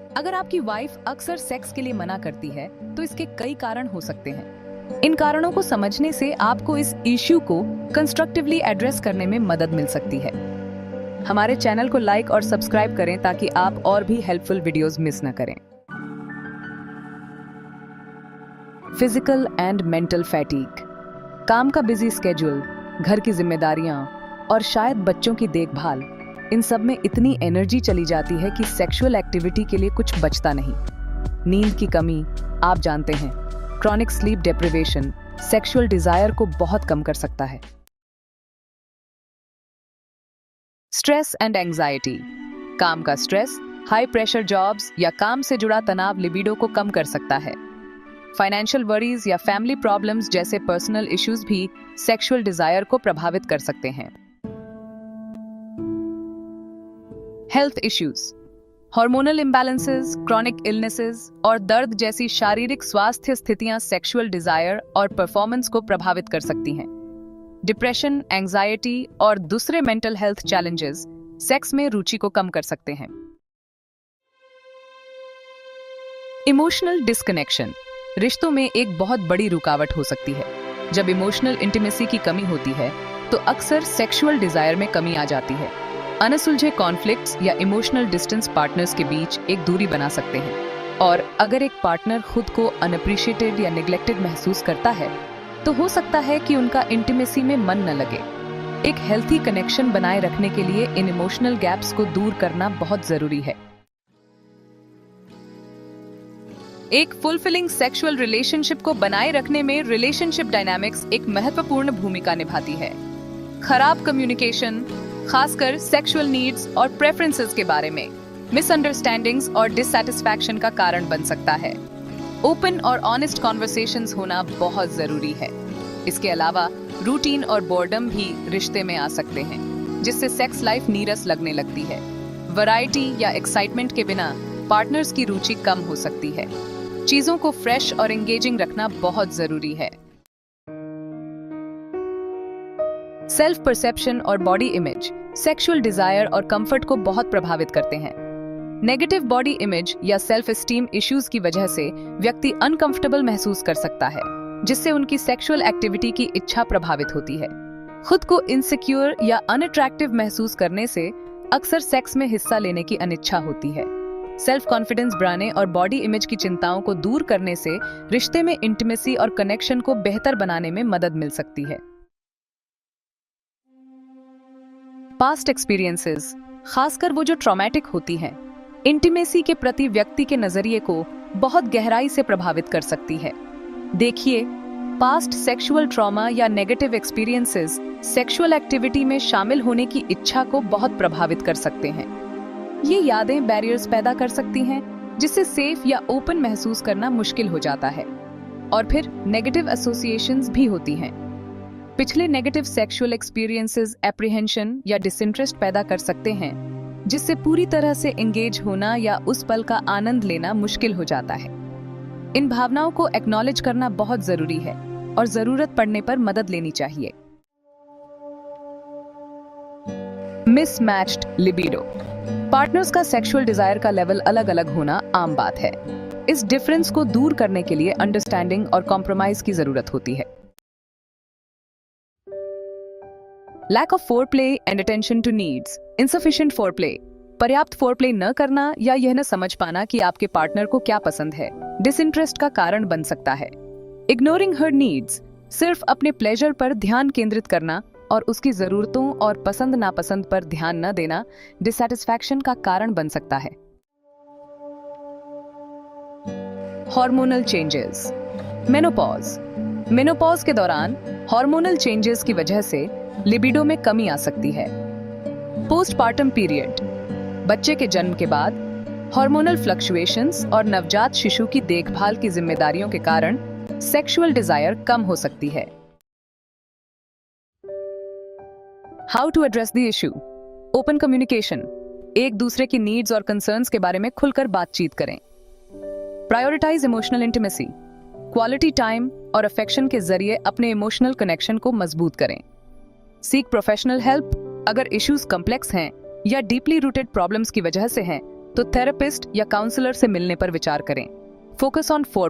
अगर आपकी वाइफ अक्सर सेक्स के लिए मना करती है तो इसके कई कारण हो सकते हैं। इन कारणों को समझने से आपको इस इश्यू को कंस्ट्रक्टिवली एड्रेस करने में मदद मिल सकती है। हमारे चैनल को लाइक और सब्सक्राइब करें ताकि आप और भी हेल्पफुल वीडियोस मिस न करें। फिजिकल एंड मेंटल फैटीग, काम का बिजी स्केड्यूल, घर की जिम्मेदारियां और शायद बच्चों की देखभाल, इन सब में इतनी एनर्जी चली जाती है कि सेक्सुअल एक्टिविटी के लिए कुछ बचता नहीं। नींद की कमी, आप जानते हैं, chronic sleep deprivation sexual desire को बहुत कम कर सकता है। स्ट्रेस एंड एंजाइटी, काम का स्ट्रेस, हाई प्रेशर जॉब्स या काम से जुड़ा तनाव लिबिडो को कम कर सकता है। फाइनेंशियल वरीज या फैमिली प्रॉब्लम्स जैसे पर्सनल इश्यूज भी सेक्सुअल डिजायर को प्रभावित कर सकते हैं। Health issues, hormonal imbalances, chronic illnesses और दर्द जैसी शारीरिक स्वास्थ्य स्थितियां सेक्सुअल डिजायर और परफॉर्मेंस को प्रभावित कर सकती हैं। डिप्रेशन, एंजाइटी और दूसरे मेंटल हेल्थ चैलेंजेस सेक्स में रुचि को कम कर सकते हैं। इमोशनल डिस्कनेक्शन, रिश्तों में एक बहुत बड़ी रुकावट हो सकती है। जब इमोशनल इंटीमेसी की कमी होती है तो अक्सर सेक्सुअल डिजायर में कमी आ जाती है। अनसुलझे कॉन्फ्लिक्ट्स या इमोशनल डिस्टेंस पार्टनर्स के बीच एक दूरी बना सकते हैं, और अगर एक पार्टनर खुद को अनअप्रिशिएटेड या नेग्लेक्टेड महसूस करता है तो हो सकता है कि उनका इंटीमेसी में मन न लगे। एक हेल्थी कनेक्शन बनाए रखने के लिए इन इमोशनल गैप्स को दूर करना बहुत जरूरी है। एक फुलफिलिंग सेक्सुअल रिलेशनशिप को बनाए रखने में रिलेशनशिप डायनामिक्स एक महत्वपूर्ण भूमिका निभाती है। खराब कम्युनिकेशन, खासकर सेक्सुअल नीड्स और प्रेफरेंसेस के बारे में, मिसअंडरस्टैंडिंग्स और डिससैटिस्फैक्शन का कारण बन सकता है। ओपन और ऑनेस्ट कॉन्वर्सेशंस होना बहुत जरूरी है। इसके अलावा रूटीन और बोर्डम भी रिश्ते में आ सकते हैं, जिससे सेक्स लाइफ नीरस लगने लगती है। वैरायटी या एक्साइटमेंट के बिना पार्टनर्स की रुचि कम हो सकती है। चीजों को फ्रेश और एंगेजिंग रखना बहुत जरूरी है। सेल्फ परसेप्शन और बॉडी इमेज सेक्सुअल डिजायर और कंफर्ट को बहुत प्रभावित करते हैं। नेगेटिव बॉडी इमेज या सेल्फ एस्टीम इश्यूज की वजह से व्यक्ति अनकंफर्टेबल महसूस कर सकता है, जिससे उनकी सेक्सुअल एक्टिविटी की इच्छा प्रभावित होती है। खुद को इनसिक्योर या अनअट्रैक्टिव महसूस करने से अक्सर सेक्स में हिस्सा लेने की अनिच्छा होती है। सेल्फ कॉन्फिडेंस बढ़ाने और बॉडी इमेज की चिंताओं को दूर करने से रिश्ते में इंटीमेसी और कनेक्शन को बेहतर बनाने में मदद मिल सकती है। पास्ट एक्सपीरियंसेस, खासकर वो जो ट्रॉमेटिक होती हैं, इंटीमेसी के प्रति व्यक्ति के नजरिए को बहुत गहराई से प्रभावित कर सकती है। देखिए, पास्ट सेक्सुअल ट्रॉमा या नेगेटिव एक्सपीरियंसेस सेक्सुअल एक्टिविटी में शामिल होने की इच्छा को बहुत प्रभावित कर सकते हैं। ये यादें बैरियर्स पैदा कर सकती हैं, जिससे सेफ या ओपन महसूस करना मुश्किल हो जाता है। और फिर नेगेटिव एसोसिएशंस भी होती हैं। पिछले नेगेटिव सेक्सुअल एक्सपीरियंसेस एप्रीहेंशन या डिसइंटरेस्ट पैदा कर सकते हैं, जिससे पूरी तरह से एंगेज होना या उस पल का आनंद लेना मुश्किल हो जाता है। इन भावनाओं को एक्नॉलेज करना बहुत जरूरी है और जरूरत पड़ने पर मदद लेनी चाहिए। मिसमैच्ड लिबिडो, पार्टनर्स का सेक्सुअल डिजायर का लेवल अलग अलग होना आम बात है। इस डिफरेंस को दूर करने के लिए अंडरस्टैंडिंग और कॉम्प्रोमाइज की जरूरत होती है। Lack of foreplay and attention to needs, insufficient foreplay, पर्याप्त फोरप्ले न करना या यह न समझ पाना कि आपके पार्टनर को क्या पसंद है, डिसइंटरेस्ट का कारण बन सकता है। इग्नोरिंग हर नीड्स, सिर्फ अपने प्लेजर पर ध्यान केंद्रित करना और उसकी जरूरतों और पसंद नापसंद पर ध्यान न देना डिससैटिस्फैक्शन का कारण बन सकता है। हार्मोनल चेंजेस, मेनोपॉज, मेनोपॉज के दौरान हार्मोनल चेंजेस की वजह से लिबिडो में कमी आ सकती है। पोस्टपार्टम पीरियड, बच्चे के जन्म के बाद हार्मोनल फ्लक्चुएशंस और नवजात शिशु की देखभाल की जिम्मेदारियों के कारण सेक्सुअल डिजायर कम हो सकती है। How to address the issue, open communication, एक दूसरे की नीड्स और कंसर्न्स के बारे में खुलकर बातचीत करें। Prioritize emotional intimacy, quality time और अफेक्शन के जरिए अपने इमोशनल कनेक्शन को मजबूत करें। सीक प्रोफेशनल हेल्प, अगर इश्यूज कॉम्प्लेक्स हैं या डीपली रूटेड प्रॉब्लम्स की वजह से हैं तो थेरेपिस्ट या काउंसलर से मिलने पर विचार करें। Focus on four